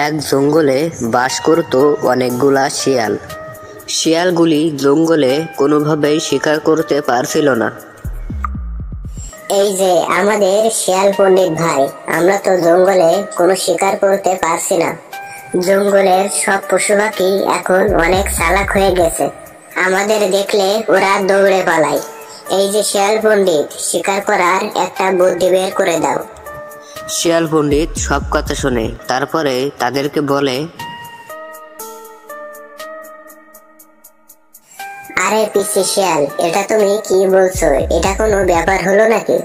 এক জঙ্গলে বাস করত অনেকগুলা শিয়াল। শিয়ালগুলি জঙ্গলে কোনোভাবেই শিকার করতে পারছিল না। এই যে আমাদের শিয়াল পণ্ডিত ভাই, আমরা তো জঙ্গলে কোনো শিকার করতে পারছি না। জঙ্গলের সব পশু পাখি এখন অনেক চালাক হয়ে গেছে, আমাদের দেখলে ওরা দৌড়ে পালায়। এই যে শিয়াল পণ্ডিত, শিকার করার একটা বুদ্ধি বের করে দাও। শিয়াল পণ্ডিত সব কথা শোনে, তারপরে তাদেরকে বলে, আরে পিসি শিয়াল, এটা তুমি কি বলছো? এটা কোনো ব্যাপার হলো নাকি?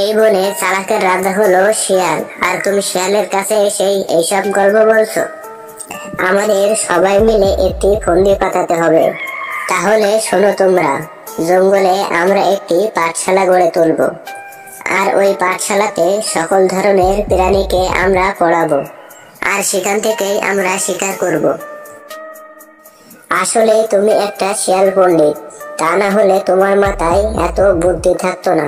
এই বনে চালাকের রাজা হলো শিয়াল, আর তুমি শিয়ালের কাছে এসে এইসব গল্প বলছো? আমাদের সবাই মিলে একটি ফন্দি পাতাতে হবে। তাহলে শোনো তোমরা, জঙ্গলে আমরা একটি পাঠশালা গড়ে তুলব, আর ওই পাঠশালাতে সকল ধরনের প্রাণীকে আমরা পড়াবো, আর সেখান থেকেই আমরা শিকার করব। আসলে তুমি একটা শিয়াল পণ্ডিত, তা না হলে তোমার মাথায় এত বুদ্ধি থাকতো না।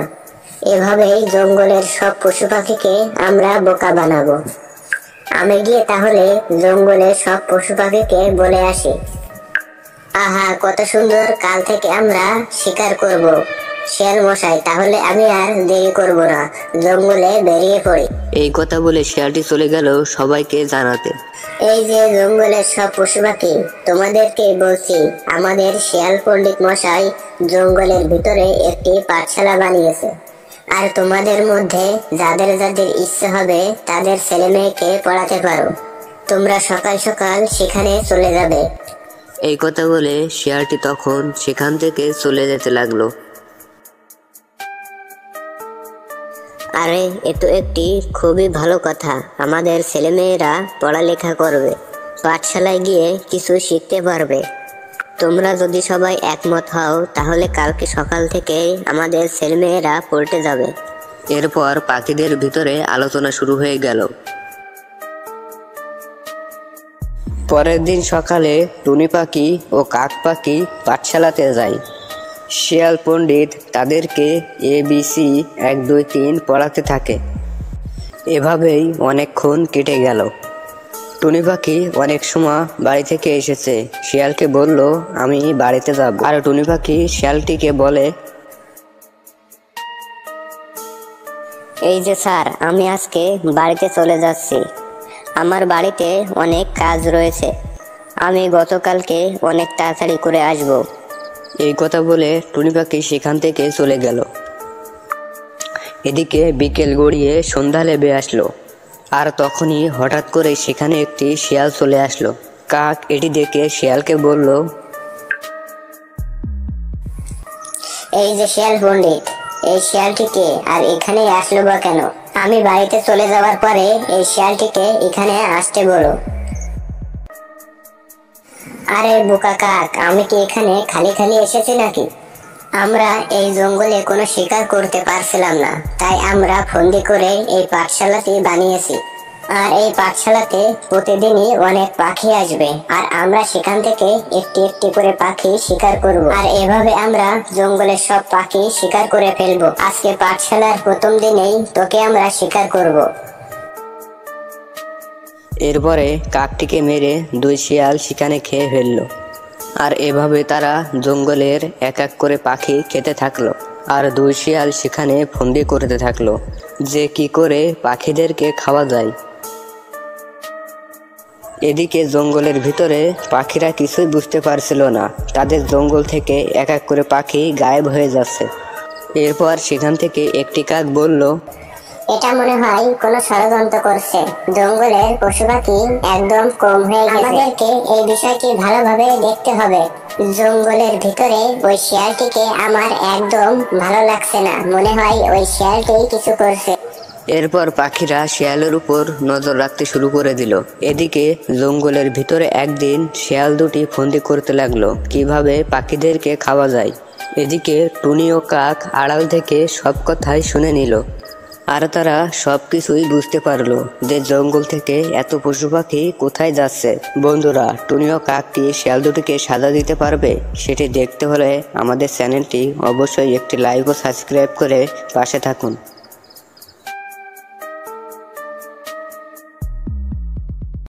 এভাবেই জঙ্গলের সব পশু পাখিকে আমরা বোকা বানাবো। আমি গিয়ে তাহলে জঙ্গলের সব পশু পাখিকে বলে আসি। আহা, কত সুন্দর, কাল থেকে আমরা শিকার করব। শিয়াল মশাই, তাহলে আমি আর দেরি করব না, জঙ্গলে বেরিয়ে পড়ি। এই কথা বলে শিয়ালটি চলে গেল সবাইকে জানাতে। এই যে জঙ্গলের সব পশু পাখি, তোমাদেরকে বলছি, আমাদের শিয়াল পণ্ডিত মশাই জঙ্গলের ভিতরে একটি পাঠশালা বানিয়েছে, আর তোমাদের মধ্যে যাদের যাদের ইচ্ছে হবে তাদের ছেলে মেয়েকে পড়াতে পারো। তোমরা সকাল সকাল সেখানে চলে যাবে। এই কথা বলে শিয়ালটি তখন সেখান থেকে চলে যেতে লাগলো। আরে, এ তো একটি খুবই ভালো কথা, আমাদের ছেলেমেয়েরা পড়ালেখা করবে, পাঠশালায় গিয়ে কিছু শিখতে পারবে। তোমরা যদি সবাই একমত হও তাহলে কালকে সকাল থেকে আমাদের ছেলেমেয়েরা পড়তে যাবে। এরপর পাখিদের ভিতরে আলোচনা শুরু হয়ে গেল। পরের দিন সকালে টুনি পাখি ও কাক পাখি পাঠশালাতে যায়। শিয়াল পণ্ডিত তাদেরকে ABC 1 2 3 পড়াতে থাকে। এভাবেই অনেকক্ষণ কেটে গেল। টুনি পাখি অনেক সময় বাড়ি থেকে এসেছে, শিয়ালকে বলল, আমি বাড়িতে যাব। আর টুনি পাখি শিয়ালটিকে বলে, এই যে স্যার, আমি আজকে বাড়িতে চলে যাচ্ছি, আমার বাড়িতে অনেক কাজ রয়েছে, আমি গতকালকে অনেক তাড়াতাড়ি করে আসব। এই কথা বলে টুনি পাখি সেখান থেকে চলে গেল। এদিকে বিকেল গড়িয়ে সন্ধ্যা লেবে আসলো, আর তখনই হঠাৎ করে সেখানে একটি শিয়াল চলে আসলো। কাক এটি দেখে শিয়ালকে বলল, এই যে শিয়াল পণ্ডিত, এই শিয়ালটিকে আর এখানে আসলো বা কেন? আমি বাড়িতে চলে যাওয়ার পরে এই শিয়ালটিকে এখানে আসতে বলো। আরে বোকা কাক, আমি কি এখানে খালি খালি এসেছি নাকি? আমরা এই জঙ্গলে কোনো শিকার করতে পারছিলাম না, তাই আমরা ফন্দি করে এই পাঠশালাটি বানিয়েছি। আর এই পাঠশালাতে প্রতিদিনই অনেক পাখি আসবে, আর আমরা সেখান থেকে একটি একটি করে পাখি শিকার করব, আর এভাবে আমরা জঙ্গলের সব পাখি শিকার করে ফেলবো। আজকে পাঠশালার প্রথম দিনেই তোকে আমরা শিকার করব। এরপরে কাকটিকে মেরে 2 শিয়াল সেখানে খেয়ে ফেললো। আর এভাবে তারা জঙ্গলের এক এক করে পাখি খেতে থাকলো, আর 2 শিয়াল সেখানে ফন্দি করতে থাকলো যে কি করে পাখিদেরকে খাওয়া যায়। এদিকে জঙ্গলের ভিতরে পাখিরা কিছুই বুঝতে পারছিল না, তাদের জঙ্গল থেকে এক এক করে পাখি গায়েব হয়ে যাচ্ছে। এরপর সেখান থেকে একটি কাক বলল, এটা মনে হয় কোনো ষড়যন্ত্র করছে, জঙ্গলের পশু পাখি একদম কম হয়ে গেছে, আমাদেরকে এই বিষয়টি ভালোভাবে দেখতে হবে। জঙ্গলের ভিতরে ওই শিয়ালটিকে আমার একদম ভালো লাগছে না, মনে হয় ওই শিয়ালটি কিছু করছে। এরপর পাখিরা শিয়ালের উপর নজর রাখতে শুরু করে দিল। এদিকে জঙ্গলের ভিতরে একদিন শিয়াল দুটি ফন্দি করতে লাগলো কিভাবে পাখিদেরকে খাওয়া যায়। এদিকে টুনি ও কাক আড়াল থেকে সব কথাই শুনে নিল, আর তারা সবকিছুই বুঝতে পারলো যে জঙ্গল থেকে এত পশু পাখি কোথায় যাচ্ছে। বন্ধুরা, টুনি ও কাক কি শিয়াল দুটিকে সাজা দিতে পারবে? সেটি দেখতে হলে আমাদের চ্যানেলটি অবশ্যই একটি লাইক ও সাবস্ক্রাইব করে পাশে থাকুন।